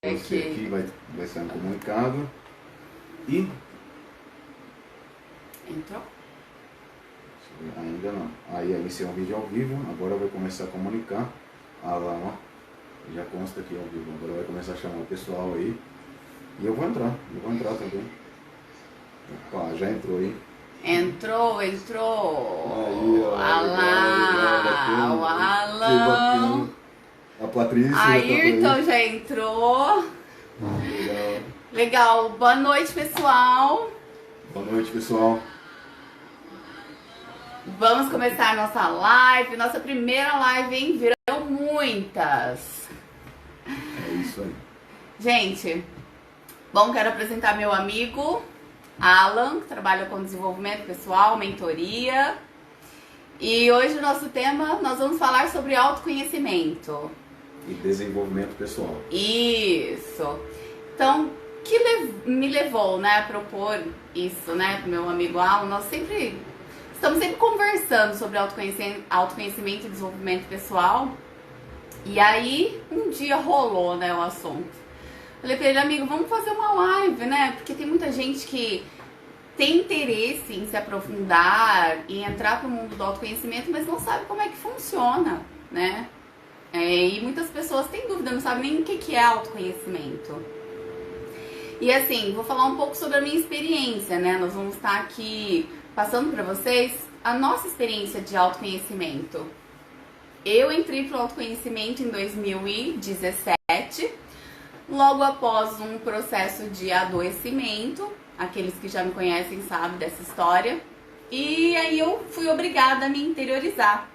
Você aqui vai ser um comunicado e... Entrou? Ainda não. Aí iniciar um vídeo ao vivo, agora vai começar a comunicar. Ah lá, ó. Já consta aqui ao vivo. Agora vai começar a chamar o pessoal aí. E eu vou entrar também. Opa, já entrou aí. Entrou. Aí, ó. Alá, o Alan. A Patrícia. A Ayrton já entrou. Legal. Boa noite, pessoal. Boa noite, pessoal. Vamos começar a nossa live. Nossa primeira live, hein? Virão muitas. É isso aí. Gente, bom, quero apresentar meu amigo Alan, que trabalha com desenvolvimento pessoal, mentoria. E hoje o nosso tema, nós vamos falar sobre autoconhecimento. E desenvolvimento pessoal. Isso. Então, o que me levou, né, a propor isso, né, pro meu amigo Alan? Nós estamos sempre conversando sobre autoconhecimento e desenvolvimento pessoal. E aí, um dia rolou, né, o assunto. Falei pra ele, amigo, vamos fazer uma live, né? Porque tem muita gente que tem interesse em se aprofundar, em entrar pro mundo do autoconhecimento, mas não sabe como é que funciona, né? E muitas pessoas têm dúvida, não sabem nem o que é autoconhecimento. E assim, vou falar um pouco sobre a minha experiência, né? Nós vamos estar aqui passando para vocês a nossa experiência de autoconhecimento. Eu entrei pro autoconhecimento em 2017, logo após um processo de adoecimento. Aqueles que já me conhecem sabem dessa história. E aí eu fui obrigada a me interiorizar.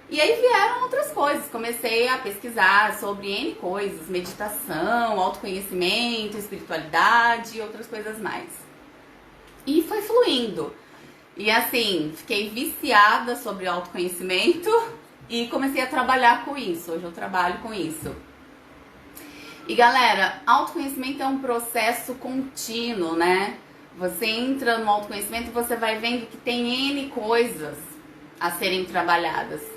E aí vieram outras coisas, comecei a pesquisar sobre N coisas, meditação, autoconhecimento, espiritualidade e outras coisas mais. E foi fluindo. E assim, fiquei viciada sobre autoconhecimento e comecei a trabalhar com isso. Hoje eu trabalho com isso. E galera, autoconhecimento é um processo contínuo, né? Você entra no autoconhecimento e você vai vendo que tem N coisas a serem trabalhadas.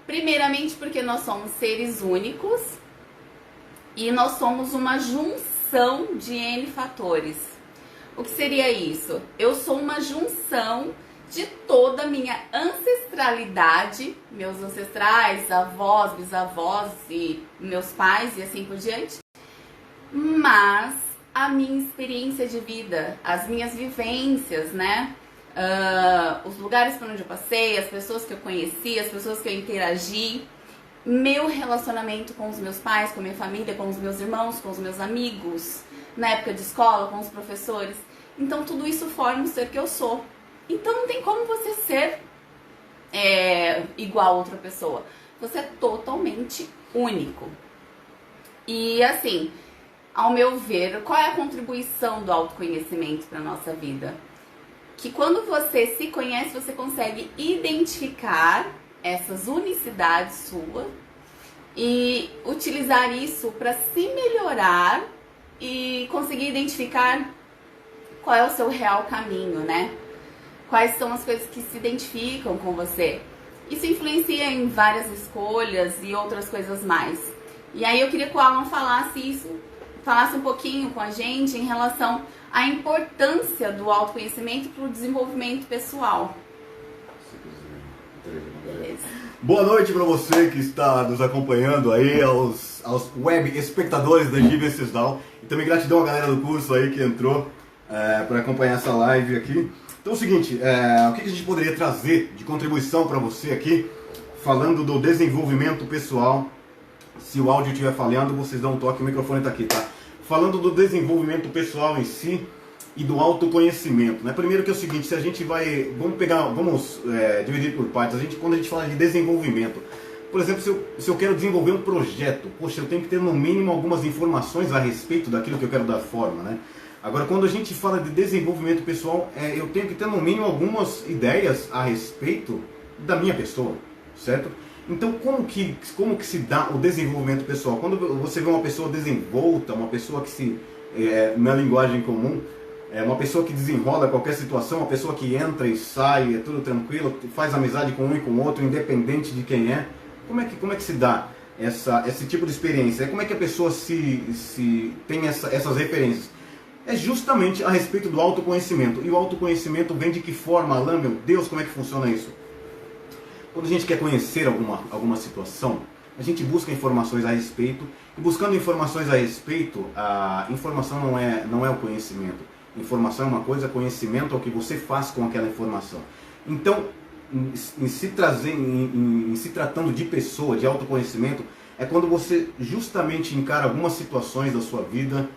Primeiramente porque nós somos seres únicos e nós somos uma junção de N fatores. O que seria isso? Eu sou uma junção de toda a minha ancestralidade, meus ancestrais, avós, bisavós e meus pais e assim por diante, mas a minha experiência de vida, as minhas vivências, né? Os lugares por onde eu passei, as pessoas que eu conheci, as pessoas que eu interagi, meu relacionamento com os meus pais, com a minha família, com os meus irmãos, com os meus amigos, na época de escola, com os professores. Então tudo isso forma o ser que eu sou. Então não tem como você ser igual a outra pessoa. Você é totalmente único. E assim, ao meu ver, qual é a contribuição do autoconhecimento para a nossa vida? Que quando você se conhece, você consegue identificar essas unicidades suas e utilizar isso para se melhorar e conseguir identificar qual é o seu real caminho, né? Quais são as coisas que se identificam com você. Isso influencia em várias escolhas e outras coisas mais. E aí eu queria que o Alan falasse um pouquinho com a gente em relação à importância do autoconhecimento para o desenvolvimento pessoal. Beleza. Boa noite para você que está nos acompanhando aí, aos web espectadores da Give Venceslau. E também gratidão à galera do curso aí que entrou para acompanhar essa live aqui. Então é o seguinte, o que a gente poderia trazer de contribuição para você aqui, falando do desenvolvimento pessoal. Se o áudio estiver falhando, vocês dão um toque, o microfone está aqui, tá? Falando do desenvolvimento pessoal em si e do autoconhecimento, né? Primeiro que é o seguinte, se a gente vamos dividir por partes. Quando a gente fala de desenvolvimento, por exemplo, se eu quero desenvolver um projeto, poxa, eu tenho que ter no mínimo algumas informações a respeito daquilo que eu quero dar forma, né? Agora, quando a gente fala de desenvolvimento pessoal, eu tenho que ter no mínimo algumas ideias a respeito da minha pessoa, certo? Então, como que se dá o desenvolvimento pessoal? Quando você vê uma pessoa desenvolta, uma pessoa que na linguagem comum, uma pessoa que desenrola qualquer situação, uma pessoa que entra e sai, é tudo tranquilo, faz amizade com um e com o outro, independente de quem é, como é que se dá esse tipo de experiência? Como é que a pessoa se tem essas referências? É justamente a respeito do autoconhecimento. E o autoconhecimento vem de que forma, Alain? Meu Deus, como é que funciona isso? Quando a gente quer conhecer alguma situação, a gente busca informações a respeito, e buscando informações a respeito, a informação não é o conhecimento. Informação é uma coisa, conhecimento é o que você faz com aquela informação. Então, em se tratando de pessoa, de autoconhecimento, é quando você justamente encara algumas situações da sua vida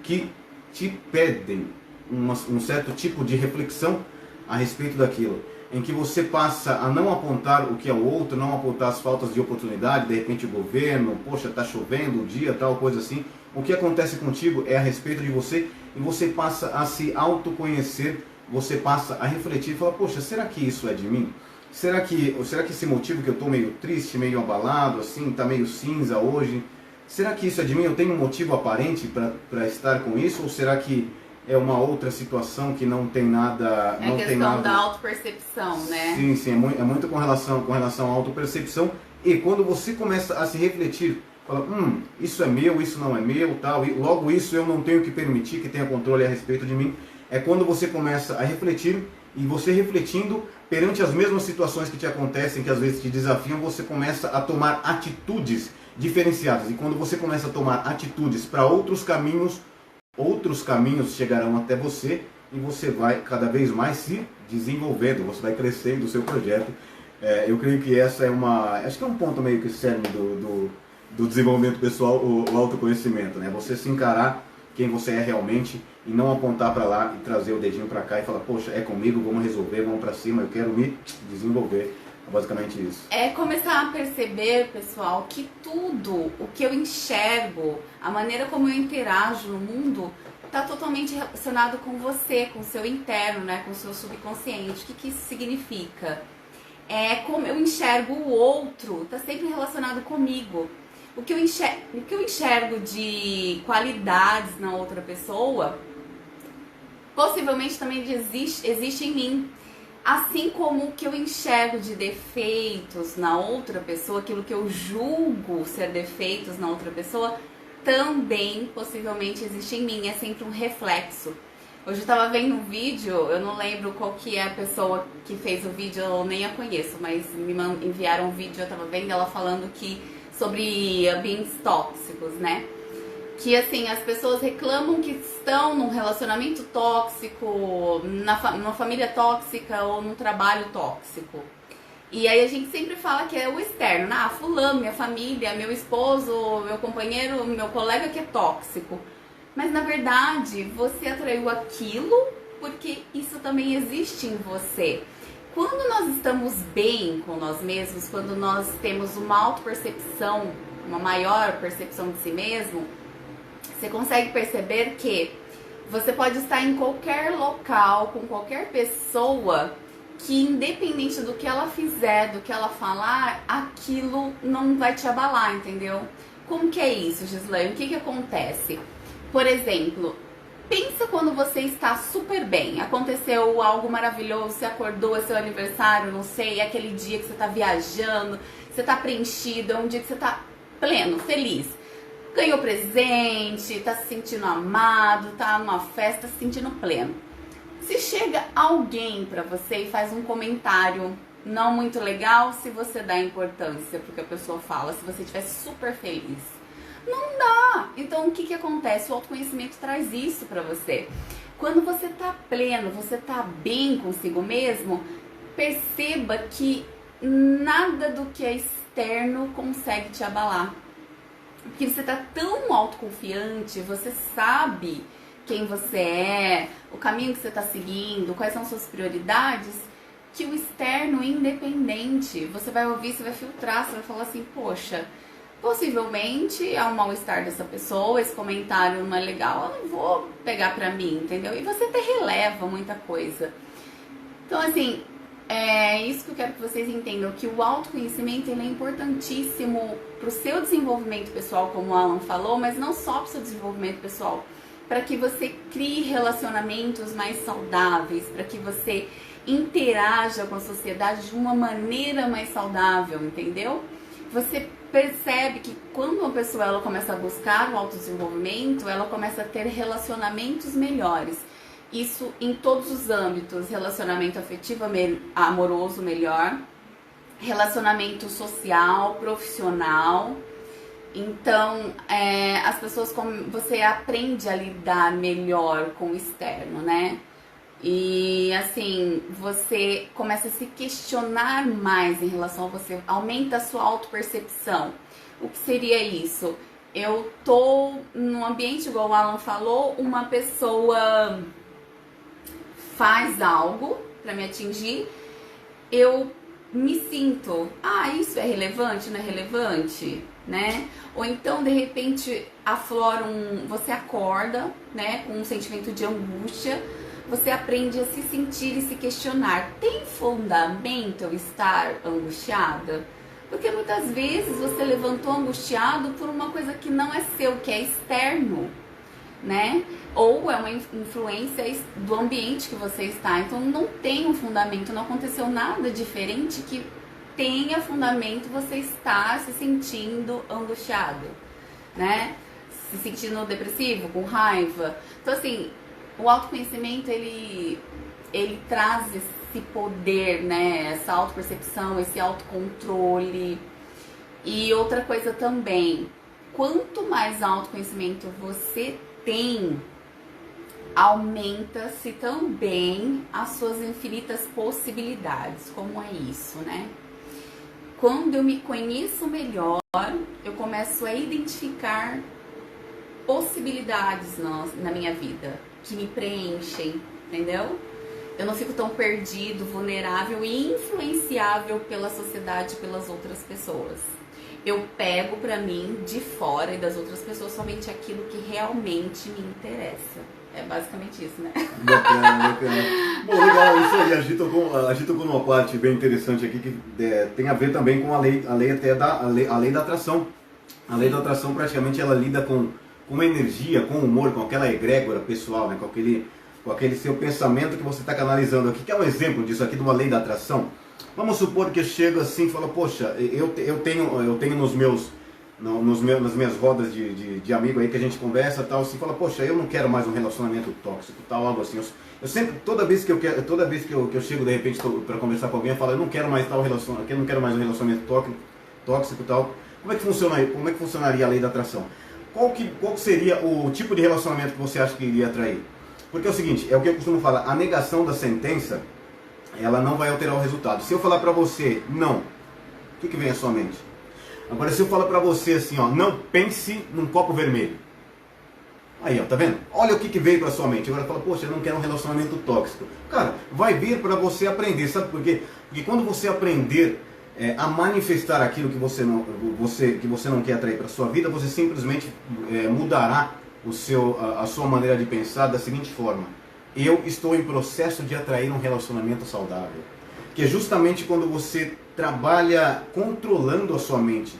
que te pedem um certo tipo de reflexão a respeito daquilo, em que você passa a não apontar o que é o outro, não apontar as faltas de oportunidade, de repente o governo, poxa, tá chovendo o dia, tal, coisa assim. O que acontece contigo é a respeito de você, e você passa a se autoconhecer, você passa a refletir e falar, poxa, será que isso é de mim? Será que esse motivo que eu estou meio triste, meio abalado, assim, tá meio cinza hoje, será que isso é de mim? Eu tenho um motivo aparente para estar com isso? Ou será que é uma outra situação que não tem nada... É a questão da autopercepção, né? Sim, sim, é muito com relação à autopercepção. E quando você começa a se refletir, fala, isso é meu, isso não é meu, tal, e logo isso eu não tenho que permitir que tenha controle a respeito de mim. É quando você começa a refletir, e você refletindo perante as mesmas situações que te acontecem, que às vezes te desafiam, você começa a tomar atitudes diferenciadas. E quando você começa a tomar atitudes para outros caminhos chegarão até você, e você vai cada vez mais se desenvolvendo, você vai crescendo o seu projeto. Eu creio que essa acho que é um ponto meio que cerne do desenvolvimento pessoal, o autoconhecimento, né? Você se encarar quem você é realmente e não apontar para lá e trazer o dedinho para cá e falar, poxa, é comigo, vamos resolver, vamos para cima, eu quero me desenvolver. É basicamente isso. É começar a perceber, pessoal, que tudo o que eu enxergo, a maneira como eu interajo no mundo, está totalmente relacionado com você, com o seu interno, né, com o seu subconsciente. O que isso significa? Como eu enxergo o outro, está sempre relacionado comigo. O que eu enxergo de qualidades na outra pessoa, possivelmente também existe em mim. Assim como o que eu enxergo de defeitos na outra pessoa, aquilo que eu julgo ser defeitos na outra pessoa, também possivelmente existe em mim. É sempre um reflexo. Hoje eu estava vendo um vídeo, eu não lembro qual que é a pessoa que fez o vídeo, eu nem a conheço, mas me enviaram um vídeo, eu estava vendo ela falando sobre ambientes tóxicos, né? Que assim, as pessoas reclamam que estão num relacionamento tóxico, numa família tóxica ou num trabalho tóxico. E aí a gente sempre fala que é o externo, né? Fulano, minha família, meu esposo, meu companheiro, meu colega que é tóxico. Mas na verdade, você atraiu aquilo porque isso também existe em você. Quando nós estamos bem com nós mesmos, quando nós temos uma autopercepção, uma maior percepção de si mesmo, você consegue perceber que você pode estar em qualquer local, com qualquer pessoa, que independente do que ela fizer, do que ela falar, aquilo não vai te abalar, entendeu? Como que é isso, Gislaine? O que acontece? Por exemplo, pensa quando você está super bem, aconteceu algo maravilhoso, você acordou, é seu aniversário, não sei, é aquele dia que você está viajando, você está preenchido, é um dia que você está pleno, feliz. Ganhou presente, tá se sentindo amado, tá numa festa, se sentindo pleno. Se chega alguém pra você e faz um comentário não muito legal, se você dá importância pro que a pessoa fala, se você estiver super feliz, não dá. Então o que acontece? O autoconhecimento traz isso pra você. Quando você tá pleno, você tá bem consigo mesmo, perceba que nada do que é externo consegue te abalar. Porque você tá tão autoconfiante, você sabe quem você é, o caminho que você tá seguindo, quais são suas prioridades, que o externo, independente, você vai ouvir, você vai filtrar, você vai falar assim, poxa, possivelmente é um mal-estar dessa pessoa, esse comentário não é legal, eu não vou pegar pra mim, entendeu? E você até releva muita coisa. Então, assim, é isso que eu quero que vocês entendam, que o autoconhecimento ele é importantíssimo para o seu desenvolvimento pessoal, como o Alan falou, mas não só para o seu desenvolvimento pessoal, para que você crie relacionamentos mais saudáveis, para que você interaja com a sociedade de uma maneira mais saudável, entendeu? você percebe que quando uma pessoa ela começa a buscar o autodesenvolvimento, ela começa a ter relacionamentos melhores. Isso em todos os âmbitos, relacionamento afetivo, amoroso melhor, relacionamento social, profissional. Então, as pessoas, você aprende a lidar melhor com o externo, né? E assim, você começa a se questionar mais em relação a você, aumenta a sua autopercepção. O que seria isso? Eu tô num ambiente, igual o Alan falou, uma pessoa faz algo para me atingir, eu me sinto, isso é relevante, não é relevante, né? Ou então, de repente, aflora você acorda, né, com um sentimento de angústia, você aprende a se sentir e se questionar, tem fundamento eu estar angustiada? Porque muitas vezes você levantou angustiado por uma coisa que não é seu, que é externo, né? Ou é uma influência do ambiente que você está. Então não tem um fundamento, não aconteceu nada diferente que tenha fundamento você estar se sentindo angustiado, né? Se sentindo depressivo, com raiva. Então assim, o autoconhecimento ele traz esse poder, né? Essa autopercepção, esse autocontrole. E outra coisa também, quanto mais autoconhecimento você tem, aumenta-se também as suas infinitas possibilidades. Como é isso, né? Quando eu me conheço melhor, eu começo a identificar possibilidades na minha vida que me preenchem, entendeu? Eu não fico tão perdido, vulnerável e influenciável pela sociedade e pelas outras pessoas. Eu pego pra mim, de fora e das outras pessoas, somente aquilo que realmente me interessa. É basicamente isso, né? Bacana, bacana. Bom, legal, isso aí. A gente tocou numa parte bem interessante aqui que tem a ver também com a lei da atração. A lei da atração praticamente ela lida com uma energia, com humor, com aquela egrégora pessoal, né? Com aquele seu pensamento que você está canalizando aqui. Que é um exemplo disso aqui, de uma lei da atração. Vamos supor que eu chego assim e falo, poxa, eu tenho nas minhas rodas de amigo aí que a gente conversa tal, assim, fala, poxa, eu não quero mais um relacionamento tóxico, tal, algo assim. Eu sempre, toda vez que eu chego de repente para conversar com alguém, eu falo, eu não quero mais tal relacionamento, eu não quero mais um relacionamento tóxico, tal. Como é que funcionaria a lei da atração? Qual que seria o tipo de relacionamento que você acha que iria atrair? Porque é o seguinte, é o que eu costumo falar, a negação da sentença, ela não vai alterar o resultado. Se eu falar pra você, não, o que vem à sua mente? Agora, se eu falar pra você assim, ó, não pense num copo vermelho. Aí, ó, tá vendo? Olha o que veio pra sua mente. Agora fala, poxa, eu não quero um relacionamento tóxico. Cara, vai vir pra você aprender, sabe por quê? Porque quando você aprender a manifestar aquilo que você não quer atrair pra sua vida, você simplesmente mudará a sua maneira de pensar da seguinte forma. Eu estou em processo de atrair um relacionamento saudável. Que é justamente quando você trabalha controlando a sua mente,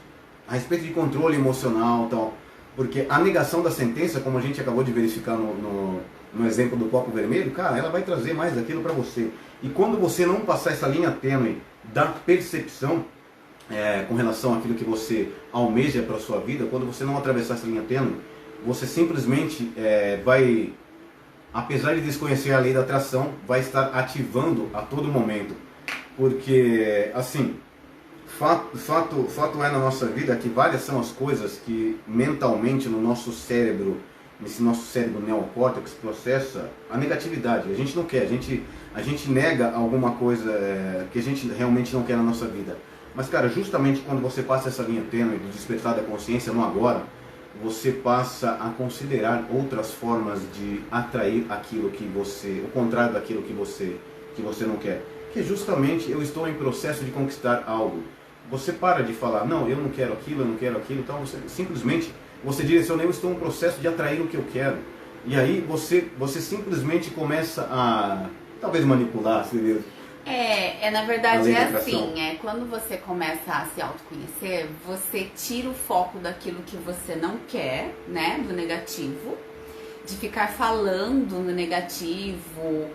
a respeito de controle emocional e tal. Porque a negação da sentença, como a gente acabou de verificar no exemplo do copo vermelho, cara, ela vai trazer mais daquilo para você. E quando você não passar essa linha tênue da percepção com relação àquilo que você almeja para a sua vida, quando você não atravessar essa linha tênue, você simplesmente vai, apesar de desconhecer a lei da atração, vai estar ativando a todo momento. Porque, assim, fato é na nossa vida que várias são as coisas que mentalmente no nosso cérebro, nesse nosso cérebro neocórtex, processa a negatividade. A gente não quer, a gente nega alguma coisa que a gente realmente não quer na nossa vida. Mas, cara, justamente quando você passa essa linha tênue do despertar da consciência no agora, você passa a considerar outras formas de atrair aquilo que o contrário daquilo que você não quer. Que justamente eu estou em processo de conquistar algo. Você para de falar, não, eu não quero aquilo, então você direciona, eu estou em processo de atrair o que eu quero. E aí você simplesmente começa a, talvez manipular, na verdade é assim, quando você começa a se autoconhecer, você tira o foco daquilo que você não quer, né, do negativo, de ficar falando no negativo,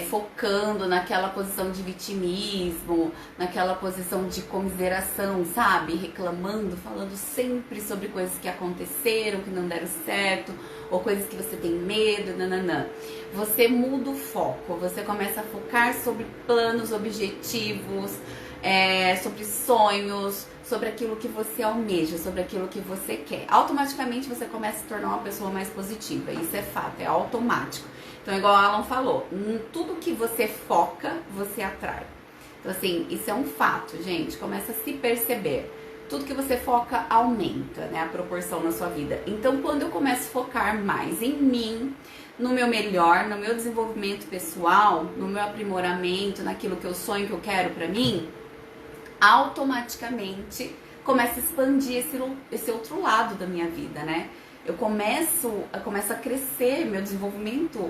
focando naquela posição de vitimismo, naquela posição de comiseração, sabe? Reclamando, falando sempre sobre coisas que aconteceram, que não deram certo, ou coisas que você tem medo, nananã. Você muda o foco, você começa a focar sobre planos, objetivos, sobre sonhos, sobre aquilo que você almeja, sobre aquilo que você quer. Automaticamente você começa a se tornar uma pessoa mais positiva. Isso é fato, é automático. Então, igual o Alan falou, tudo que você foca, você atrai. Então, assim, isso é um fato, gente. Começa a se perceber. Tudo que você foca aumenta, né, a proporção na sua vida. Então, quando eu começo a focar mais em mim, no meu melhor, no meu desenvolvimento pessoal, no meu aprimoramento, naquilo que eu sonho, que eu quero pra mim, automaticamente começa a expandir esse outro lado da minha vida, né? Eu começo a crescer, meu desenvolvimento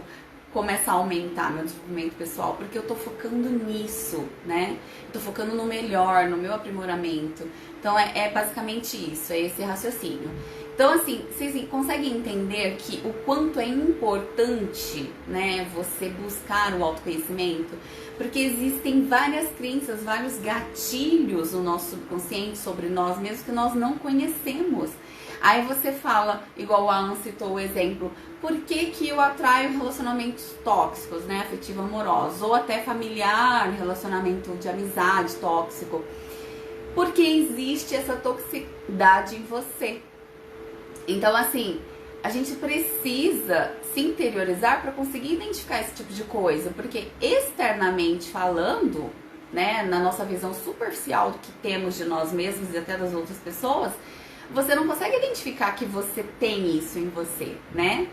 começa a aumentar, meu desenvolvimento pessoal, porque eu tô focando nisso, né? Eu tô focando no melhor, no meu aprimoramento. Então é basicamente isso, é esse raciocínio. Então, assim, vocês conseguem entender que o quanto é importante, né, você buscar o autoconhecimento? Porque existem várias crenças, vários gatilhos no nosso subconsciente sobre nós mesmos que nós não conhecemos. Aí você fala, igual o Alan citou o exemplo, por que que eu atraio relacionamentos tóxicos, né, afetivo amorosos, ou até familiar, relacionamento de amizade tóxico? Porque existe essa toxicidade em você. Então, assim, a gente precisa se interiorizar para conseguir identificar esse tipo de coisa, porque externamente falando, né, na nossa visão superficial do que temos de nós mesmos e até das outras pessoas, você não consegue identificar que você tem isso em você, né?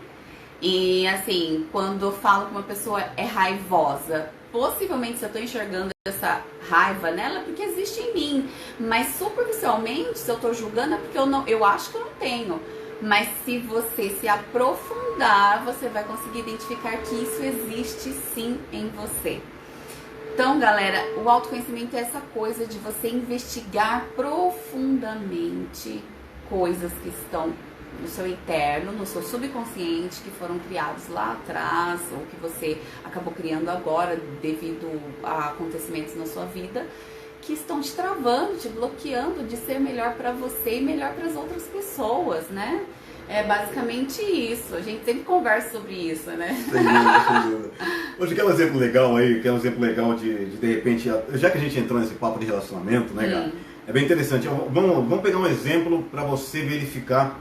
E, assim, quando eu falo que uma pessoa é raivosa, possivelmente se eu tô enxergando essa raiva nela, é porque existe em mim. Mas superficialmente, se eu tô julgando, é porque eu acho que eu não tenho. Mas se você se aprofundar, você vai conseguir identificar que isso existe sim em você. Então, galera, o autoconhecimento é essa coisa de você investigar profundamente coisas que estão no seu interno, no seu subconsciente, que foram criados lá atrás, ou que você acabou criando agora devido a acontecimentos na sua vida, que estão te travando, te bloqueando de ser melhor pra você e melhor para as outras pessoas, né? É basicamente isso. A gente sempre conversa sobre isso, né? Sem dúvida, sem dúvida. Hoje quer um exemplo legal aí, quer um exemplo legal de repente, já que a gente entrou nesse papo de relacionamento, né, cara? É bem interessante. Vamos pegar um exemplo para você verificar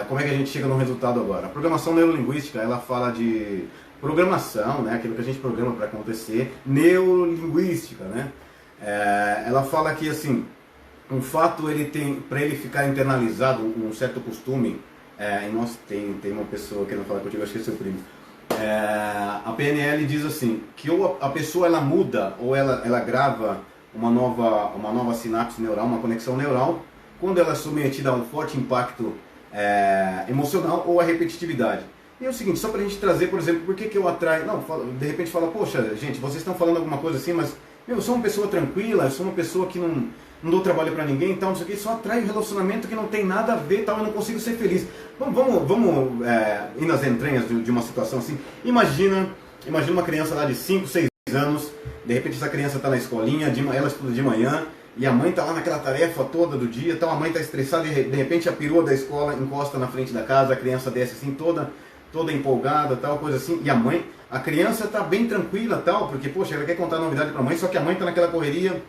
como é que a gente chega no resultado agora. A programação neurolinguística, ela fala de programação, né? Aquilo que a gente programa para acontecer, neurolinguística, né? Ela fala que, assim, um fato, para ele ficar internalizado, um certo costume, nossa, tem uma pessoa querendo falar contigo, acho que é seu primo. A PNL diz assim, que ou a pessoa ela muda, ou ela grava uma nova sinapse neural, uma conexão neural, quando ela é submetida a um forte impacto emocional ou a repetitividade. E é o seguinte, só pra gente trazer, por exemplo, por que eu atraio... Não, de repente fala, poxa, gente, vocês estão falando alguma coisa assim, mas eu sou uma pessoa tranquila, eu sou uma pessoa que não dou trabalho pra ninguém, então, não sei o que, só atrai um relacionamento que não tem nada a ver, tal, eu não consigo ser feliz. Vamos ir nas entranhas de uma situação assim. Imagina uma criança lá de 5, 6 anos, de repente essa criança está na escolinha, ela estuda de manhã, e a mãe está lá naquela tarefa toda do dia, então a mãe está estressada e de repente a perua da escola encosta na frente da casa, a criança desce assim toda empolgada, tal, coisa assim, e a criança está bem tranquila, tal, porque, poxa, ela quer contar a novidade para a mãe, só que a mãe está naquela correria,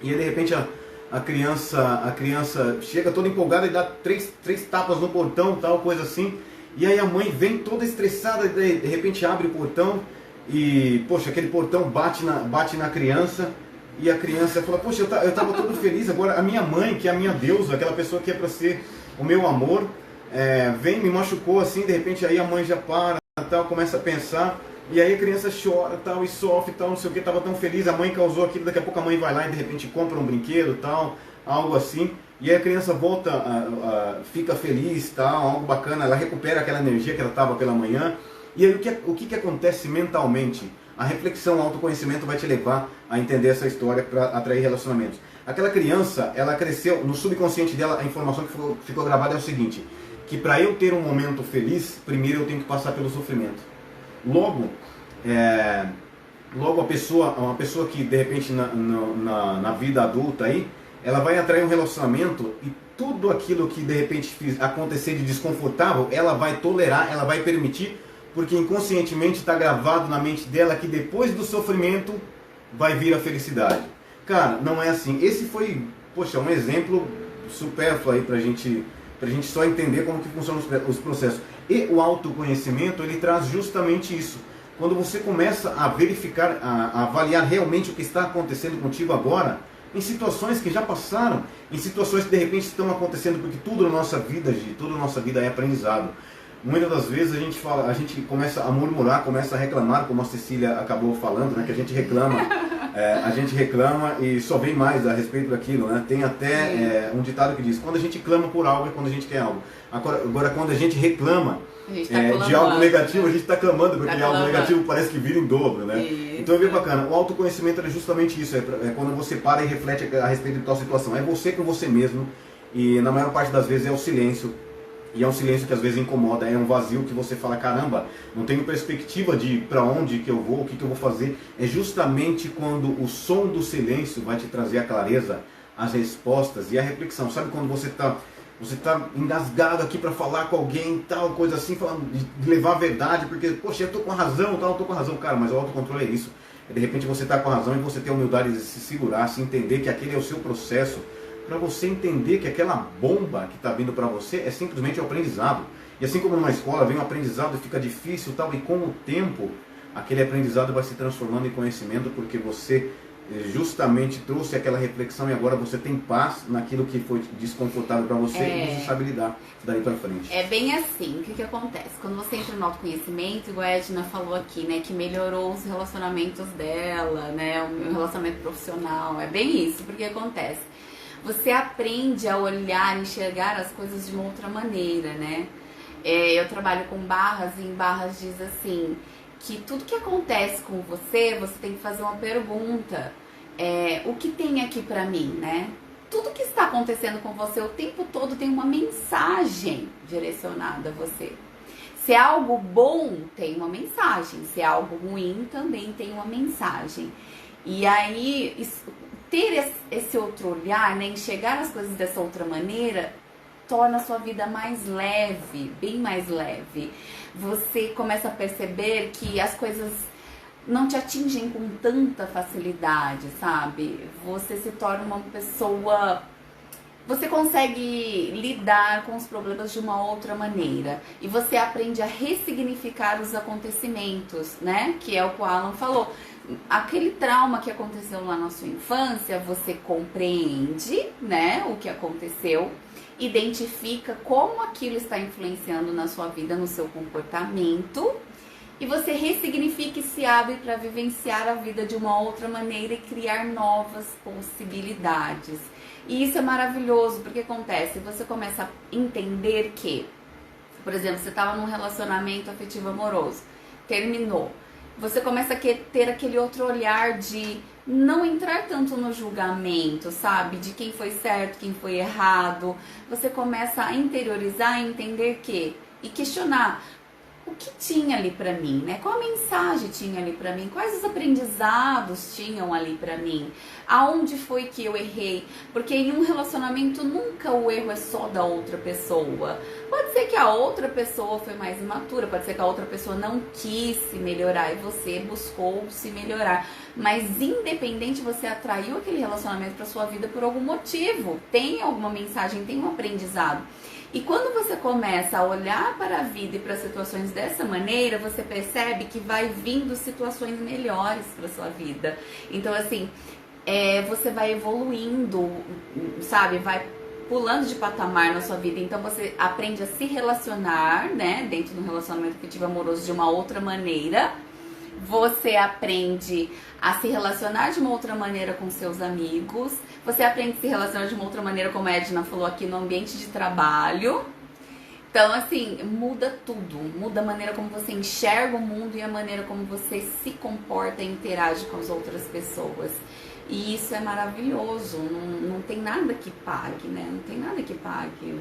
e de repente a criança chega toda empolgada e dá três tapas no portão, tal, coisa assim, e aí a mãe vem toda estressada, de repente abre o portão, e, poxa, aquele portão bate na criança, e a criança fala, poxa, eu estava todo feliz, agora a minha mãe, que é a minha deusa, aquela pessoa que é para ser o meu amor, vem, me machucou assim, de repente aí a mãe já para, tal, começa a pensar, e aí a criança chora, tal, e sofre, tal, não sei o que, estava tão feliz, a mãe causou aquilo, daqui a pouco a mãe vai lá e de repente compra um brinquedo, tal, algo assim, e aí a criança volta, fica feliz, tal, algo bacana, ela recupera aquela energia que ela estava pela manhã. E aí o que acontece mentalmente? A reflexão, o autoconhecimento vai te levar a entender essa história para atrair relacionamentos. Aquela criança, ela cresceu, no subconsciente dela, a informação que ficou gravada é o seguinte, que para eu ter um momento feliz, primeiro eu tenho que passar pelo sofrimento. Logo, uma pessoa que de repente na vida adulta aí, ela vai atrair um relacionamento e tudo aquilo que de repente acontecer de desconfortável, ela vai tolerar, ela vai permitir, porque inconscientemente está gravado na mente dela que depois do sofrimento vai vir a felicidade. Cara, não é assim. Esse foi, poxa, um exemplo supérfluo aí pra gente só entender como que funcionam os processos. E o autoconhecimento, ele traz justamente isso. Quando você começa a verificar, a avaliar realmente o que está acontecendo contigo agora, em situações que já passaram, em situações que de repente estão acontecendo, porque tudo na nossa vida, tudo na nossa vida é aprendizado. Muitas das vezes a gente começa a murmurar, começa a reclamar, como a Cecília acabou falando, né, que a gente reclama e só vem mais a respeito daquilo, né? Tem até um ditado que diz, quando a gente clama por algo é quando a gente quer algo. Agora quando a gente reclama de algo negativo, a gente está clamando, porque algo negativo parece que vira em dobro, né? Isso. Então é bem bacana. O autoconhecimento é justamente isso, é quando você para e reflete a respeito de tal situação. É você com você mesmo, e na maior parte das vezes é o silêncio. E é um silêncio que às vezes incomoda, é um vazio que você fala, caramba, não tenho perspectiva de para onde que eu vou, o que eu vou fazer. É justamente quando o som do silêncio vai te trazer a clareza, as respostas e a reflexão. Sabe quando você tá engasgado aqui para falar com alguém, tal, coisa assim, falando de levar a verdade, porque, poxa, eu tô com razão, tal, eu tô com razão. Cara, mas o autocontrole é isso. De repente você tá com razão e você tem a humildade de se segurar, se entender que aquele é o seu processo, para você entender que aquela bomba que está vindo para você é simplesmente o aprendizado. E assim como numa escola vem um aprendizado e fica difícil e tal, e com o tempo aquele aprendizado vai se transformando em conhecimento, porque você justamente trouxe aquela reflexão e agora você tem paz naquilo que foi desconfortável para você e você sabe lidar daí para frente. É bem assim, o que acontece? Quando você entra no autoconhecimento, igual a Edna falou aqui, né, que melhorou os relacionamentos dela, né, o relacionamento profissional, é bem isso, porque acontece? Você aprende a olhar, enxergar as coisas de uma outra maneira, né? Eu trabalho com barras e em barras diz assim, que tudo que acontece com você, você tem que fazer uma pergunta. O que tem aqui pra mim, né? Tudo que está acontecendo com você o tempo todo tem uma mensagem direcionada a você. Se é algo bom, tem uma mensagem. Se é algo ruim, também tem uma mensagem. E aí, ter esse outro olhar, né, enxergar as coisas dessa outra maneira, torna a sua vida mais leve, bem mais leve. Você começa a perceber que as coisas não te atingem com tanta facilidade, sabe? Você se torna uma pessoa... Você consegue lidar com os problemas de uma outra maneira. E você aprende a ressignificar os acontecimentos, né? Que é o que o Alan falou. Aquele trauma que aconteceu lá na sua infância, você compreende, né, o que aconteceu, identifica como aquilo está influenciando na sua vida, no seu comportamento, e você ressignifica e se abre para vivenciar a vida de uma outra maneira e criar novas possibilidades. E isso é maravilhoso, porque acontece, você começa a entender que, por exemplo, você estava num relacionamento afetivo amoroso, terminou. Você começa a ter aquele outro olhar de não entrar tanto no julgamento, sabe? De quem foi certo, quem foi errado. Você começa a interiorizar e entender e questionar o que tinha ali pra mim, né? Qual a mensagem tinha ali pra mim? Quais os aprendizados tinham ali pra mim? Aonde foi que eu errei? Porque em um relacionamento nunca o erro é só da outra pessoa. Pode ser que a outra pessoa foi mais imatura, pode ser que a outra pessoa não quis se melhorar e você buscou se melhorar. Mas independente, você atraiu aquele relacionamento pra sua vida por algum motivo. Tem alguma mensagem, tem um aprendizado. E quando você começa a olhar para a vida e para situações dessa maneira, você percebe que vai vindo situações melhores para sua vida. Então, assim, você vai evoluindo, sabe? Vai pulando de patamar na sua vida. Então, você aprende a se relacionar, né? Dentro do relacionamento afetivo amoroso de uma outra maneira. Você aprende a se relacionar de uma outra maneira com seus amigos. Você aprende a se relacionar de uma outra maneira, como a Edna falou aqui, no ambiente de trabalho. Então, assim, muda tudo. Muda a maneira como você enxerga o mundo e a maneira como você se comporta e interage com as outras pessoas. E isso é maravilhoso, não tem nada que pague, né? Não tem nada que pague.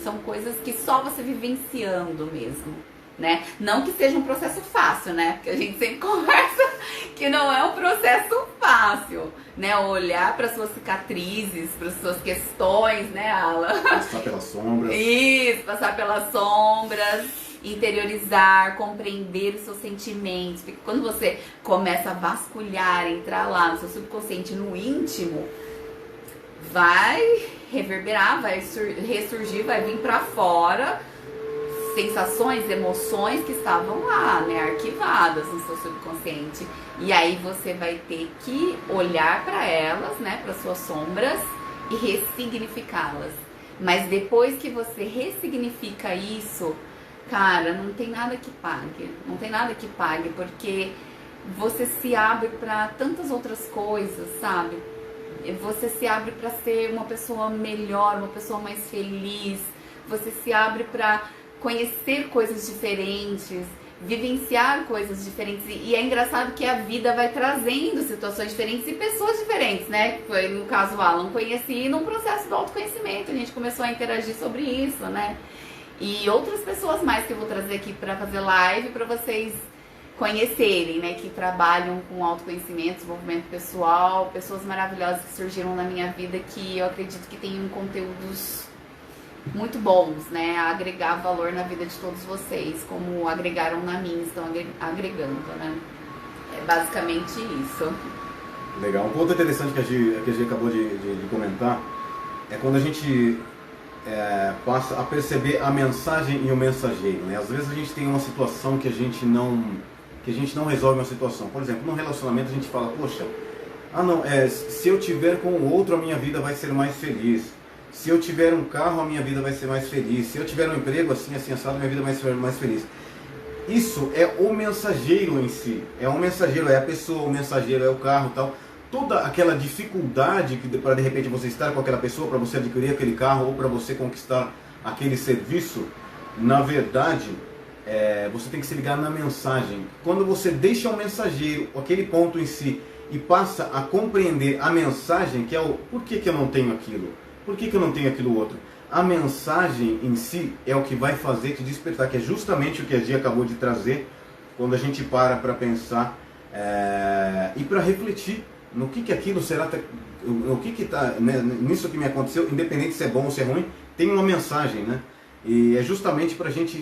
São coisas que só você vivenciando mesmo, né? Não que seja um processo fácil, né? Porque a gente sempre conversa que não é um processo fácil, né? Olhar para suas cicatrizes, para suas questões, né, Alan? Passar pelas sombras. Isso, passar pelas sombras, interiorizar, compreender os seus sentimentos. Porque quando você começa a vasculhar, entrar lá no seu subconsciente, no íntimo, vai reverberar, vai ressurgir, vai vir pra fora sensações, emoções que estavam lá, né, arquivadas no seu subconsciente. E aí você vai ter que olhar para elas, né, para suas sombras e ressignificá-las. Mas depois que você ressignifica isso, cara, não tem nada que pague. Não tem nada que pague, porque você se abre para tantas outras coisas, sabe? Você se abre para ser uma pessoa melhor, uma pessoa mais feliz. Você se abre para conhecer coisas diferentes, vivenciar coisas diferentes. E é engraçado que a vida vai trazendo situações diferentes e pessoas diferentes, né? Foi no caso o Alan, conheci num processo do autoconhecimento. A gente começou a interagir sobre isso, né? E outras pessoas mais que eu vou trazer aqui para fazer live para vocês conhecerem, né? Que trabalham com autoconhecimento, desenvolvimento pessoal, pessoas maravilhosas que surgiram na minha vida que eu acredito que tenham conteúdos muito bons, né? A agregar valor na vida de todos vocês, como agregaram na minha, estão agregando, né? É basicamente isso. Legal. Um ponto interessante que a Gi acabou de comentar é quando a gente passa a perceber a mensagem e o mensageiro, né? Às vezes a gente tem uma situação que a gente não resolve uma situação. Por exemplo, num relacionamento a gente fala, poxa, se eu tiver com o outro a minha vida vai ser mais feliz. Se eu tiver um carro a minha vida vai ser mais feliz. Se eu tiver um emprego assim assado, minha vida vai ser mais feliz. Isso é o mensageiro em si. É o mensageiro, é a pessoa, o mensageiro, é o carro e tal. Toda aquela dificuldade para de repente você estar com aquela pessoa, para você adquirir aquele carro ou para você conquistar aquele serviço, na verdade, você tem que se ligar na mensagem. Quando você deixa o mensageiro, aquele ponto em si, e passa a compreender a mensagem, que é o por que eu não tenho aquilo, por que eu não tenho aquilo outro. A mensagem em si é o que vai fazer te despertar, que é justamente o que a Gia acabou de trazer, quando a gente para pensar e para refletir no que aquilo será, o que está, né, nisso que me aconteceu, independente se é bom ou se é ruim, tem uma mensagem, né? E é justamente para a gente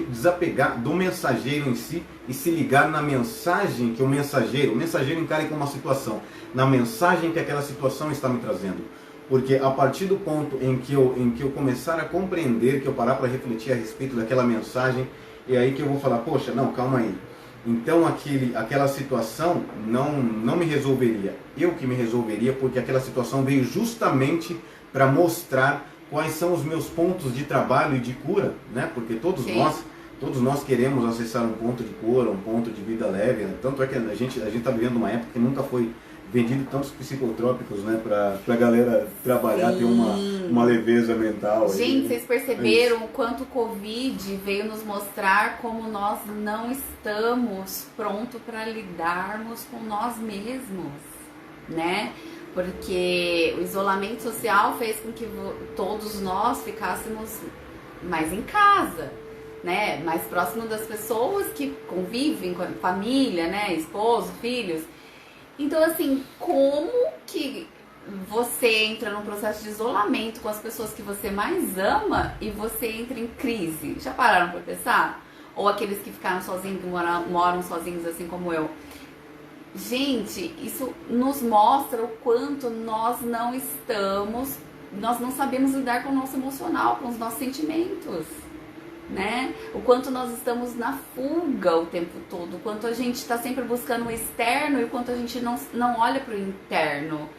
desapegar do mensageiro em si e se ligar na mensagem que o mensageiro encare como uma situação, na mensagem que aquela situação está me trazendo. Porque a partir do ponto em que eu começar a compreender, que eu parar para refletir a respeito daquela mensagem, é aí que eu vou falar, poxa, não, calma aí. Então aquela situação não me resolveria. Eu que me resolveria, porque aquela situação veio justamente para mostrar quais são os meus pontos de trabalho e de cura, né? Porque todos nós queremos acessar um ponto de cura, um ponto de vida leve, né? Tanto é que a gente está vivendo uma época que nunca foi vendido tantos psicotrópicos, né, pra galera trabalhar, ter uma leveza mental. Gente, vocês perceberam o quanto o Covid veio nos mostrar como nós não estamos prontos para lidarmos com nós mesmos, né? Porque o isolamento social fez com que todos nós ficássemos mais em casa, né? Mais próximo das pessoas que convivem com a família, né? Esposo, filhos. Então, assim, como que você entra num processo de isolamento com as pessoas que você mais ama e você entra em crise? Já pararam pra pensar? Ou aqueles que ficaram sozinhos, que moram sozinhos assim como eu? Gente, isso nos mostra o quanto nós não sabemos lidar com o nosso emocional, com os nossos sentimentos, né? O quanto nós estamos na fuga o tempo todo, o quanto a gente está sempre buscando o externo e o quanto a gente não olha para o interno.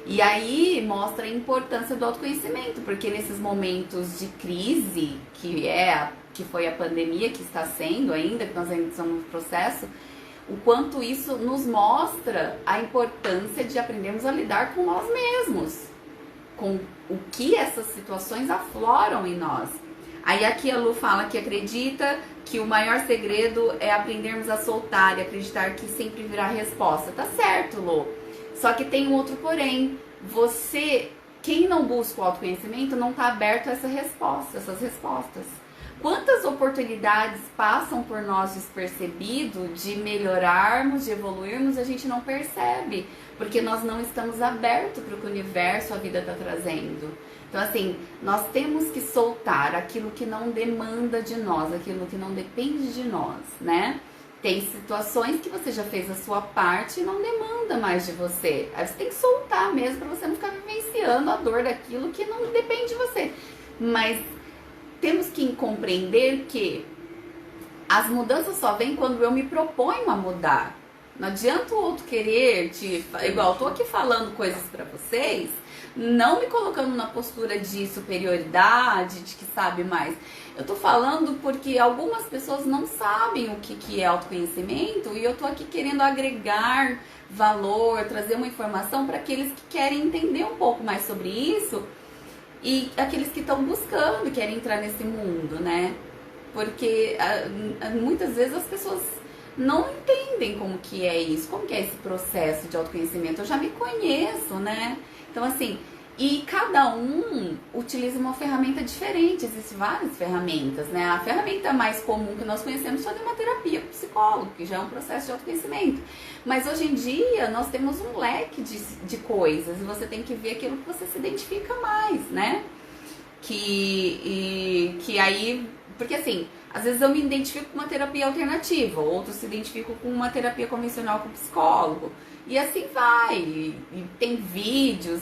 E aí mostra a importância do autoconhecimento, porque nesses momentos de crise, que foi a pandemia, que está sendo ainda, que nós ainda estamos no processo, o quanto isso nos mostra a importância de aprendermos a lidar com nós mesmos, com o que essas situações afloram em nós. Aí aqui a Lu fala que acredita que o maior segredo é aprendermos a soltar e acreditar que sempre virá resposta. Tá certo, Lu. Só que tem um outro porém. Quem não busca o autoconhecimento não está aberto a essas respostas. Quantas oportunidades passam por nós despercebido de melhorarmos, de evoluirmos, a gente não percebe, porque nós não estamos abertos para o que o universo, a vida está trazendo. Então, assim, nós temos que soltar aquilo que não demanda de nós, aquilo que não depende de nós, né? Tem situações que você já fez a sua parte e não demanda mais de você. Aí você tem que soltar mesmo para você não ficar vivenciando a dor daquilo que não depende de você. Mas temos que compreender que as mudanças só vêm quando eu me proponho a mudar. Não adianta o outro querer igual eu tô aqui falando coisas para vocês, não me colocando na postura de superioridade, de que sabe mais. Eu tô falando porque algumas pessoas não sabem o que é autoconhecimento e eu tô aqui querendo agregar valor, trazer uma informação para aqueles que querem entender um pouco mais sobre isso e aqueles que estão buscando, querem entrar nesse mundo, né? Porque muitas vezes as pessoas não entendem como que é isso, como que é esse processo de autoconhecimento. Eu já me conheço, né? Então, assim, e cada um utiliza uma ferramenta diferente, existem várias ferramentas, né? A ferramenta mais comum que nós conhecemos é uma terapia com psicólogo, que já é um processo de autoconhecimento. Mas hoje em dia nós temos um leque de coisas e você tem que ver aquilo que você se identifica mais, né? Que aí, porque assim, às vezes eu me identifico com uma terapia alternativa, outros se identificam com uma terapia convencional com psicólogo. E assim vai, e tem vídeos,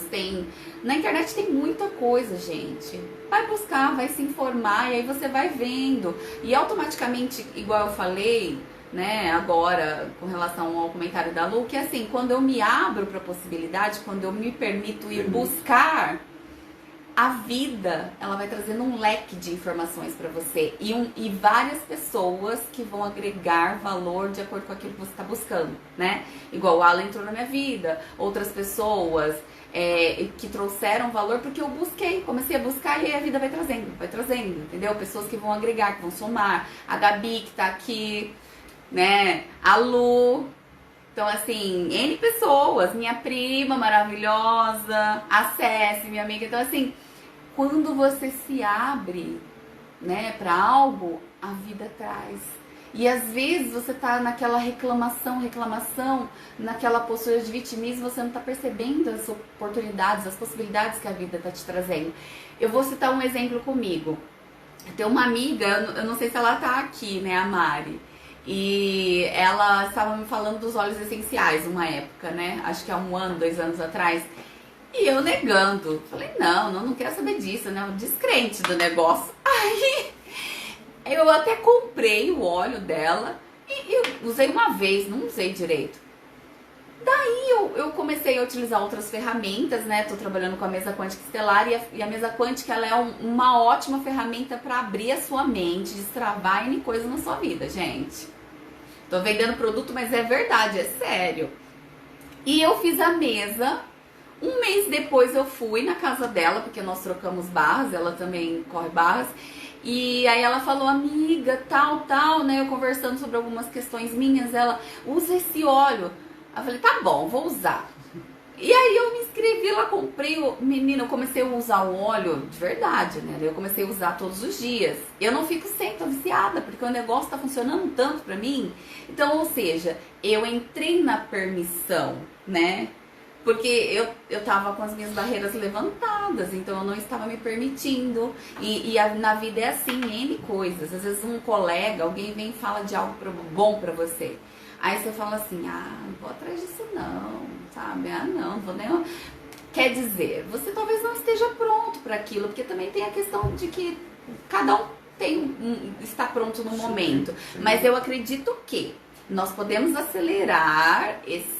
na internet tem muita coisa, gente. Vai buscar, vai se informar e aí você vai vendo. E automaticamente, igual eu falei, né, agora com relação ao comentário da Lu, que assim, quando eu me abro para a possibilidade, quando eu me permito ir buscar, a vida, ela vai trazendo um leque de informações para você e várias pessoas que vão agregar valor de acordo com aquilo que você está buscando, né? Igual o Alan entrou na minha vida, outras pessoas que trouxeram valor porque eu busquei, comecei a buscar e aí a vida vai trazendo, entendeu? Pessoas que vão agregar, que vão somar, a Gabi que tá aqui, né? A Lu. Então, assim, N pessoas, minha prima maravilhosa, a Céci, minha amiga. Então, assim, quando você se abre, né, para algo, a vida traz. E às vezes você tá naquela reclamação, naquela postura de vitimismo, você não tá percebendo as oportunidades, as possibilidades que a vida tá te trazendo. Eu vou citar um exemplo comigo. Tem uma amiga, eu não sei se ela tá aqui, né, a Mari. E ela estava me falando dos óleos essenciais uma época, né? Acho que há 1 ano, 2 anos atrás. E eu negando. Falei, não quero saber disso, né? Descrente do negócio. Aí eu até comprei o óleo dela e eu usei uma vez, não usei direito. Daí eu comecei a utilizar outras ferramentas, né? Tô trabalhando com a mesa quântica estelar e a mesa quântica ela é uma ótima ferramenta para abrir a sua mente, destravar N coisas na sua vida, gente. Tô vendendo produto, mas é verdade, é sério. E eu fiz a mesa. 1 mês depois eu fui na casa dela, porque nós trocamos barras, ela também corre barras. E aí ela falou, amiga, tal, né? Eu conversando sobre algumas questões minhas, ela usa esse óleo. Eu falei, tá bom, vou usar. E aí eu me inscrevi lá, comprei, menina, eu comecei a usar o óleo de verdade, né? Eu comecei a usar todos os dias. Eu não fico sem, tô viciada, porque o negócio tá funcionando tanto pra mim. Então, ou seja, eu entrei na permissão, né? Porque eu tava com as minhas barreiras levantadas, então eu não estava me permitindo. Na vida é assim, N coisas. Às vezes um colega, alguém vem e fala de algo bom pra você. Aí você fala assim, não vou atrás disso não, sabe? Não vou nem... Quer dizer, você talvez não esteja pronto para aquilo, porque também tem a questão de que cada um está pronto no momento. Mas eu acredito que nós podemos acelerar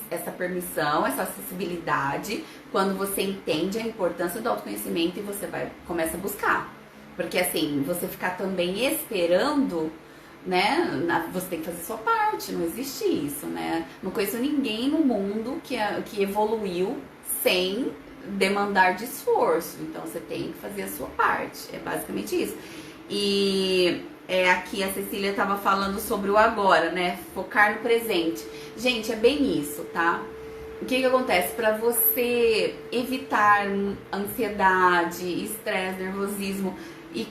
essa permissão, essa acessibilidade, quando você entende a importância do autoconhecimento e você começa a buscar. Porque assim, você ficar também esperando, né? Você tem que fazer a sua parte, não existe isso, né? Não conheço ninguém no mundo que evoluiu sem demandar de esforço. Então você tem que fazer a sua parte. É basicamente isso. E aqui a Cecília estava falando sobre o agora, né? Focar no presente. Gente, é bem isso, tá? o que acontece? Para você evitar ansiedade, estresse, nervosismo e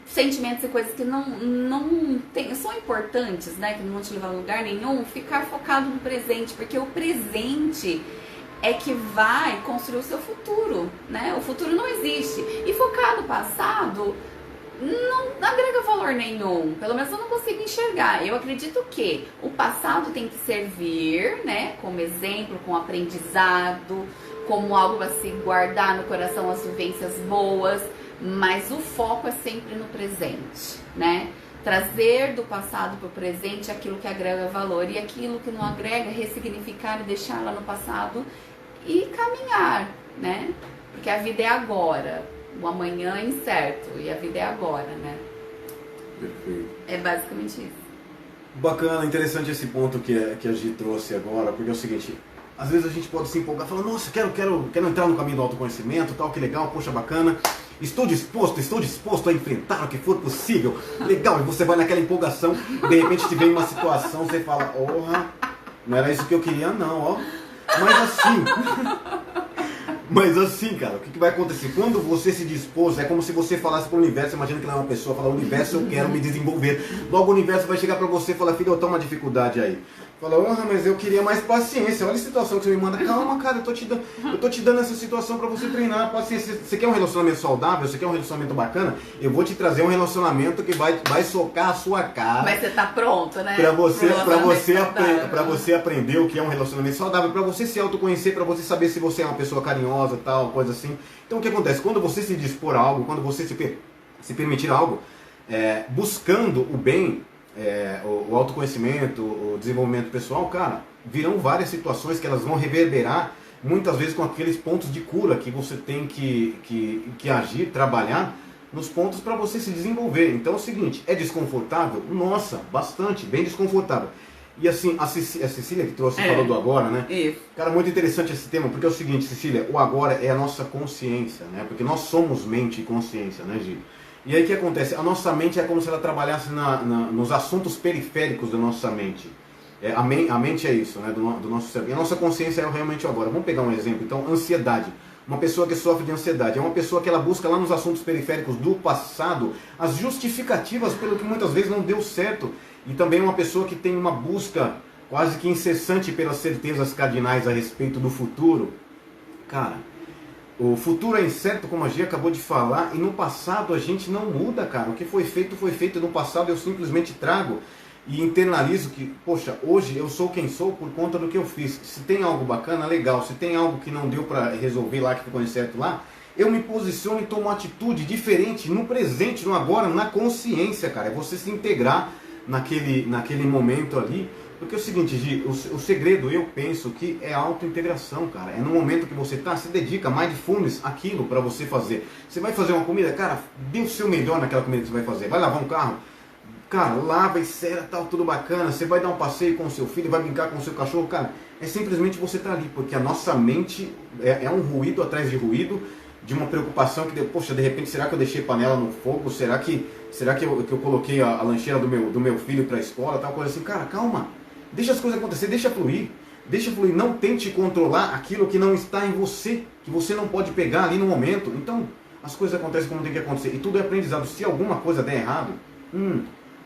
sentimentos e coisas que são importantes, né? Que não vão te levar a lugar nenhum, ficar focado no presente, porque o presente é que vai construir o seu futuro, né? O futuro não existe. E focar no passado não agrega valor nenhum. Pelo menos eu não consigo enxergar. Eu acredito que o passado tem que servir, né? Como exemplo, como aprendizado, como algo a se guardar no coração, as vivências boas. Mas o foco é sempre no presente, né? Trazer do passado para o presente aquilo que agrega valor e aquilo que não agrega, ressignificar e deixar lá no passado e caminhar, né? Porque a vida é agora, o amanhã é incerto e a vida é agora, né? Perfeito. É basicamente isso. Bacana, interessante esse ponto que a Gi trouxe agora, porque é o seguinte, às vezes a gente pode se empolgar, falar, nossa, quero entrar no caminho do autoconhecimento, tal, que legal, poxa, bacana, estou disposto a enfrentar o que for possível, legal, e você vai naquela empolgação, de repente te vem uma situação, você fala, não era isso que eu queria não, ó, mas assim, cara, o que vai acontecer? Quando você se dispôs, é como se você falasse para o universo, imagina que não é uma pessoa, fala, universo, eu quero me desenvolver. Logo o universo vai chegar para você e falar, filho, eu tô uma dificuldade aí. Fala, mas eu queria mais paciência, olha a situação que você me manda. Calma, cara, eu tô te dando essa situação para você treinar paciência. Você quer um relacionamento saudável, você quer um relacionamento bacana? Eu vou te trazer um relacionamento que vai socar a sua cara. Mas você tá pronto, né? Pra você aprender o que é um relacionamento saudável, pra você se autoconhecer, pra você saber se você é uma pessoa carinhosa, tal, coisa assim. Então o que acontece? Quando você se dispor a algo, quando você se permitir algo, buscando o bem, o autoconhecimento, o desenvolvimento pessoal, cara, virão várias situações que elas vão reverberar, muitas vezes com aqueles pontos de cura que você tem que agir, trabalhar nos pontos para você se desenvolver. Então é o seguinte, é desconfortável? Nossa, bastante, bem desconfortável. E assim, a Cecília que trouxe, falou do agora, né? Isso. Cara, muito interessante esse tema, porque é o seguinte, Cecília, o agora é a nossa consciência, né? Porque nós somos mente e consciência, né, Gi? E aí o que acontece? A nossa mente é como se ela trabalhasse nos assuntos periféricos da nossa mente. A mente é isso, né? Do nosso cérebro. E a nossa consciência é realmente o agora. Vamos pegar um exemplo. Então, ansiedade. Uma pessoa que sofre de ansiedade é uma pessoa que ela busca lá nos assuntos periféricos do passado as justificativas pelo que muitas vezes não deu certo. E também é uma pessoa que tem uma busca quase que incessante pelas certezas cardinais a respeito do futuro. Cara, o futuro é incerto, como a Gia acabou de falar, e no passado a gente não muda, cara. O que foi feito no passado, eu simplesmente trago e internalizo que, poxa, hoje eu sou quem sou por conta do que eu fiz. Se tem algo bacana, legal. Se tem algo que não deu pra resolver lá, que ficou incerto lá, eu me posiciono e tomo uma atitude diferente no presente, no agora, na consciência, cara. É você se integrar naquele momento ali. Porque é o seguinte, Gi, o segredo, eu penso que é a autointegração, cara. É no momento que você se dedica, mindfulness, aquilo para você fazer. Você vai fazer uma comida, cara, dê o seu melhor naquela comida que você vai fazer. Vai lavar um carro, cara, lava e cera, tal, tudo bacana. Você vai dar um passeio com o seu filho, vai brincar com o seu cachorro, cara. É simplesmente você estar ali, porque a nossa mente é um ruído atrás de ruído, de uma preocupação que, poxa, de repente, será que eu deixei panela no fogo? Será que eu coloquei a lancheira do meu filho para a escola, tal coisa assim? Cara, calma. Deixa as coisas acontecer, deixa fluir, não tente controlar aquilo que não está em você, que você não pode pegar ali no momento. Então, as coisas acontecem como tem que acontecer, e tudo é aprendizado. Se alguma coisa der errado,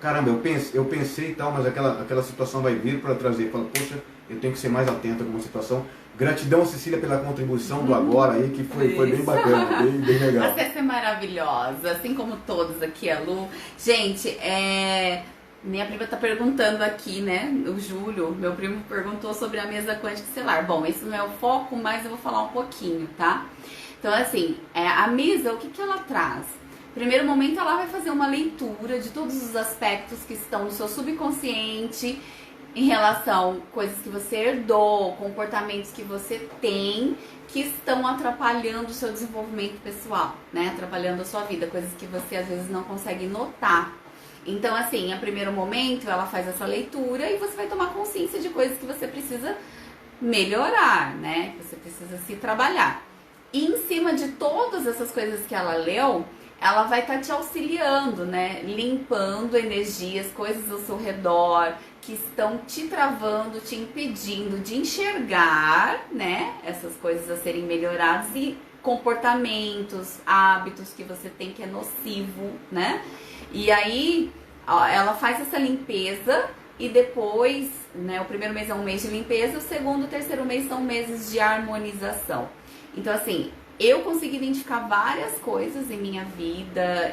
caramba, eu pensei e tal, mas aquela situação vai vir para trazer, fala, poxa, eu tenho que ser mais atento a alguma situação. Gratidão, Cecília, pela contribuição do agora aí, que foi bem bacana, bem legal. Você é maravilhosa, assim como todos aqui, a Lu. Gente, minha prima tá perguntando aqui, né? O Júlio, meu primo, perguntou sobre a mesa quântica estelar. Bom, esse não é o foco, mas eu vou falar um pouquinho, tá? Então, assim, a mesa, o que ela traz? Primeiro momento, ela vai fazer uma leitura de todos os aspectos que estão no seu subconsciente em relação a coisas que você herdou, comportamentos que você tem que estão atrapalhando o seu desenvolvimento pessoal, né? Atrapalhando a sua vida, coisas que você às vezes não consegue notar. Então, assim, a primeiro momento, ela faz essa leitura e você vai tomar consciência de coisas que você precisa melhorar, né? Que você precisa se trabalhar. E em cima de todas essas coisas que ela leu, ela vai estar te auxiliando, né? Limpando energias, coisas ao seu redor que estão te travando, te impedindo de enxergar, né, essas coisas a serem melhoradas e comportamentos, hábitos que você tem que é nocivo, né? E aí ela faz essa limpeza e depois, né, o primeiro mês é um mês de limpeza, o segundo e o terceiro mês são meses de harmonização. Então, assim, eu consegui identificar várias coisas em minha vida,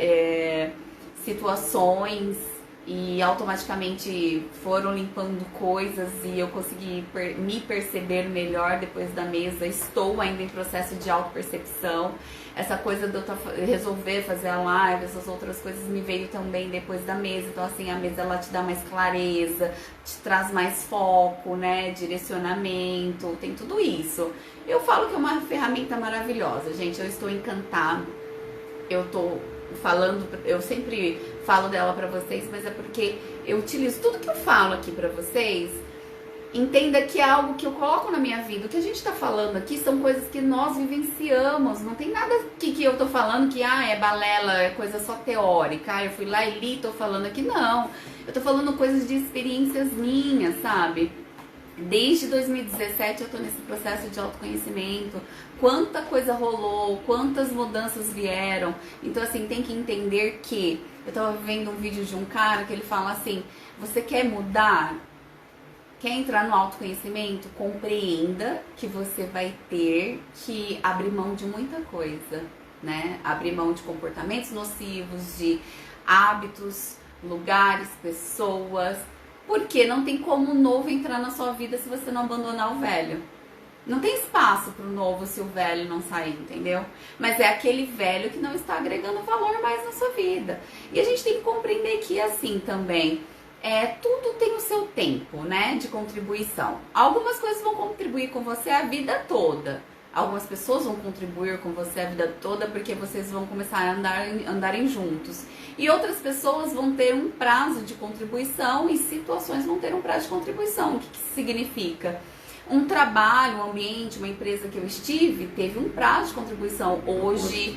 situações, e automaticamente foram limpando coisas e eu consegui me perceber melhor depois da mesa. Estou ainda em processo de autopercepção. Essa coisa de eu resolver fazer a live, essas outras coisas me veio também depois da mesa. Então, assim, a mesa ela te dá mais clareza, te traz mais foco, né, direcionamento, tem tudo isso. Eu falo que é uma ferramenta maravilhosa, gente. Eu estou encantada. Eu tô falando, eu sempre falo dela pra vocês, mas é porque eu utilizo tudo que eu falo aqui pra vocês. Entenda que é algo que eu coloco na minha vida. O que a gente tá falando aqui são coisas que nós vivenciamos. Não tem nada que eu tô falando que é balela, é coisa só teórica. Eu fui lá e li, tô falando aqui. Não. Eu tô falando coisas de experiências minhas, sabe? Desde 2017 eu tô nesse processo de autoconhecimento. Quanta coisa rolou, quantas mudanças vieram. Então, assim, tem que entender que... Eu tava vendo um vídeo de um cara que ele fala assim: você quer mudar? Quer entrar no autoconhecimento? Compreenda que você vai ter que abrir mão de muita coisa, né? Abrir mão de comportamentos nocivos, de hábitos, lugares, pessoas... Porque não tem como o novo entrar na sua vida se você não abandonar o velho. Não tem espaço pro novo se o velho não sair, entendeu? Mas é aquele velho que não está agregando valor mais na sua vida. E a gente tem que compreender que assim também, tudo tem o seu tempo, né, de contribuição. Algumas coisas vão contribuir com você a vida toda. Algumas pessoas vão contribuir com você a vida toda porque vocês vão começar a andarem juntos. E outras pessoas vão ter um prazo de contribuição e situações vão ter um prazo de contribuição. O que significa? Um trabalho, um ambiente, uma empresa que eu estive, teve um prazo de contribuição. Hoje,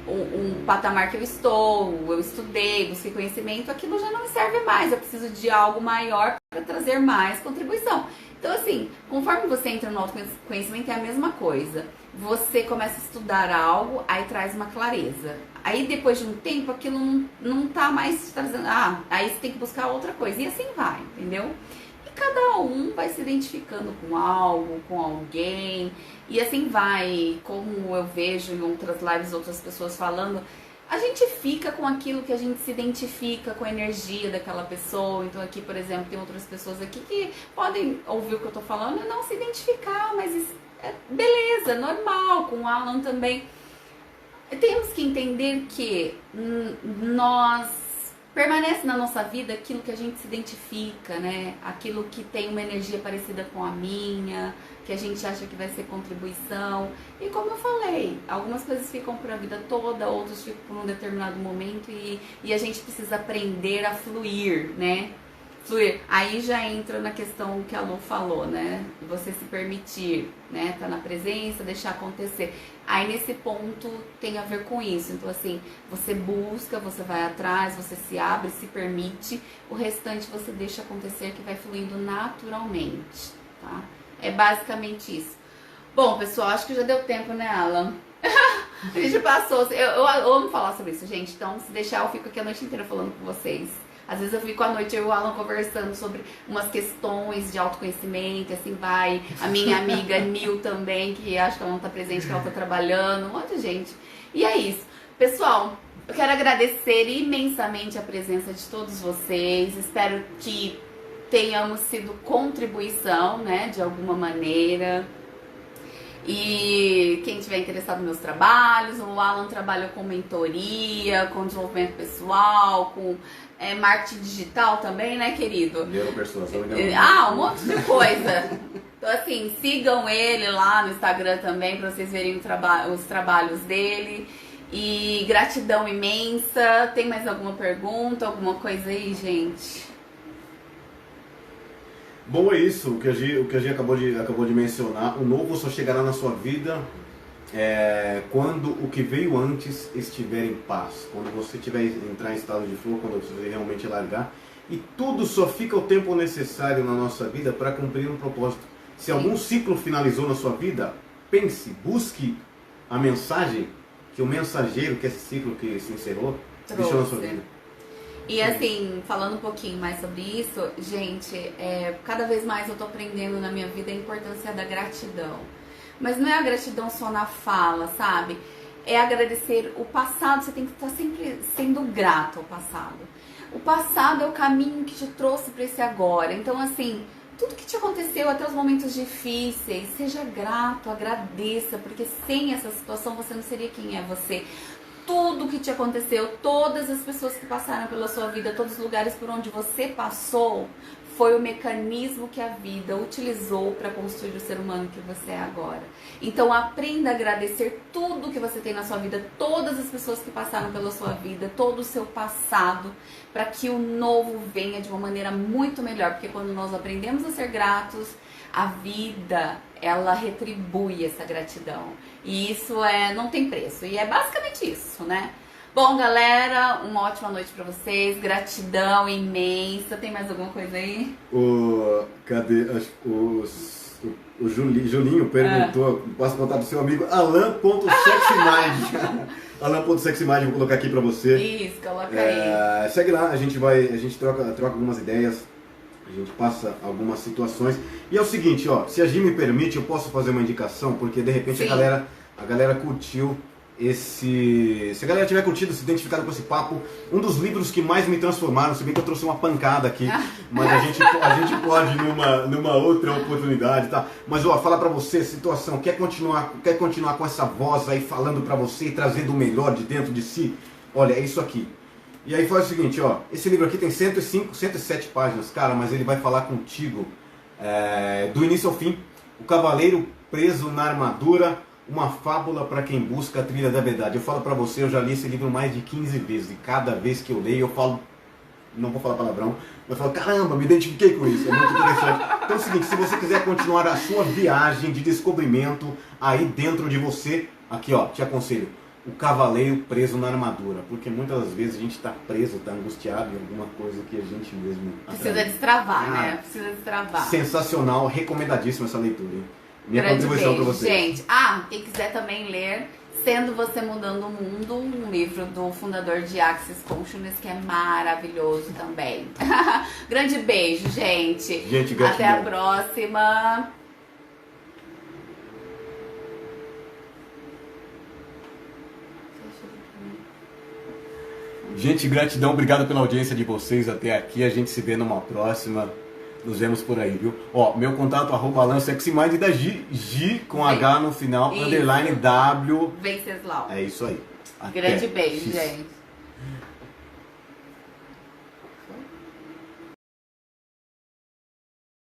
um patamar que eu estou, eu estudei, busquei conhecimento, aquilo já não me serve mais. Eu preciso de algo maior para trazer mais contribuição. Então, assim, conforme você entra no autoconhecimento, é a mesma coisa. Você começa a estudar algo, aí traz uma clareza. Aí, depois de um tempo, aquilo não tá mais trazendo... aí você tem que buscar outra coisa. E assim vai, entendeu? E cada um vai se identificando com algo, com alguém. E assim vai. Como eu vejo em outras lives, outras pessoas falando... A gente fica com aquilo que a gente se identifica com a energia daquela pessoa. Então aqui, por exemplo, tem outras pessoas aqui que podem ouvir o que eu tô falando e não se identificar, mas isso é beleza, normal, com o Alan também. Temos que entender que permanece na nossa vida aquilo que a gente se identifica, né? Aquilo que tem uma energia parecida com a minha, que a gente acha que vai ser contribuição. E como eu falei, algumas coisas ficam para a vida toda, outras ficam por um determinado momento e a gente precisa aprender a fluir, né? Fluir. Aí já entra na questão que a Lu falou, né? Você se permitir, né? Tá na presença, deixar acontecer. Aí nesse ponto tem a ver com isso. Então assim, você busca, você vai atrás, você se abre, se permite. O restante você deixa acontecer, que vai fluindo naturalmente, tá? É basicamente isso. Bom, pessoal, acho que já deu tempo, né, Alan? A gente passou. Eu amo falar sobre isso, gente. Então, se deixar, eu fico aqui a noite inteira falando com vocês. Às vezes eu fico à noite, eu e o Alan conversando sobre umas questões de autoconhecimento, assim vai. A minha amiga Nil também, que acho que ela não tá presente, que ela tá trabalhando, um monte de gente. E é isso. Pessoal, eu quero agradecer imensamente a presença de todos vocês. Espero que tenhamos sido contribuição, né, de alguma maneira. E quem tiver interessado nos meus trabalhos, o Alan trabalha com mentoria, com desenvolvimento pessoal, com marketing digital também, né, querido? Neuropersuasão. Um monte de coisa. Então, assim, sigam ele lá no Instagram também, para vocês verem os trabalhos dele. E gratidão imensa. Tem mais alguma pergunta, alguma coisa aí, gente? Bom, é isso, o que a Gi acabou de mencionar. O novo só chegará na sua vida quando o que veio antes estiver em paz, quando você tiver entrar em estado de flow, quando você realmente largar, e tudo só fica o tempo necessário na nossa vida para cumprir um propósito. Se algum ciclo finalizou na sua vida, pense, busque a mensagem que o mensageiro, que esse ciclo que se encerrou, deixou na sua vida. E assim, falando um pouquinho mais sobre isso, gente, cada vez mais eu tô aprendendo na minha vida a importância da gratidão. Mas não é a gratidão só na fala, sabe? É agradecer o passado, você tem que estar sempre sendo grato ao passado. O passado é o caminho que te trouxe para esse agora. Então, assim, tudo que te aconteceu, até os momentos difíceis, seja grato, agradeça, porque sem essa situação você não seria quem é você. Tudo que te aconteceu, todas as pessoas que passaram pela sua vida, todos os lugares por onde você passou, foi o mecanismo que a vida utilizou para construir o ser humano que você é agora. Então aprenda a agradecer tudo que você tem na sua vida, todas as pessoas que passaram pela sua vida, todo o seu passado, para que o novo venha de uma maneira muito melhor. Porque quando nós aprendemos a ser gratos, a vida, ela retribui essa gratidão. E isso não tem preço. E é basicamente isso, né? Bom, galera, uma ótima noite pra vocês. Gratidão imensa. Tem mais alguma coisa aí? Cadê? O Julinho perguntou, posso contar do seu amigo Alan.sexymind. Alan.sexymind, vou colocar aqui pra você. Isso, coloca aí. Segue lá, a gente troca algumas ideias, a gente passa algumas situações. E é o seguinte, ó, se a Gi me permite, eu posso fazer uma indicação, porque de repente a galera curtiu se a galera tiver curtido, se identificado com esse papo, um dos livros que mais me transformaram, se bem que eu trouxe uma pancada aqui, mas a gente pode numa outra oportunidade, tá? Mas ó, falar pra você, situação, quer continuar com essa voz aí falando pra você e trazendo o melhor de dentro de si? Olha, é isso aqui. E aí faz o seguinte, ó, esse livro aqui tem 107 páginas, cara, mas ele vai falar contigo do início ao fim. O Cavaleiro Preso na Armadura, uma fábula para quem busca a trilha da verdade. Eu falo para você, eu já li esse livro mais de 15 vezes e cada vez que eu leio eu falo, não vou falar palavrão, mas eu falo, caramba, me identifiquei com isso, é muito interessante. Então é o seguinte, se você quiser continuar a sua viagem de descobrimento aí dentro de você, aqui ó, te aconselho, O Cavaleiro Preso na Armadura, porque muitas das vezes a gente está preso, está angustiado em alguma coisa que a gente mesmo precisa destravar, né? Precisa destravar. Sensacional, recomendadíssima essa leitura, hein? Minha contribuição para vocês. Gente, quem quiser também ler Sendo Você Mudando o Mundo, um livro do fundador de Access Consciousness, que é maravilhoso também. Grande beijo, gente. Gratidão. Até a próxima. Gente, gratidão, obrigado pela audiência de vocês até aqui. A gente se vê numa próxima. Nos vemos por aí, viu? Ó, meu contato, @AlanSexyMind, e da Gi com H no final, _W. Venceslau. É isso aí. Grande beijo, gente.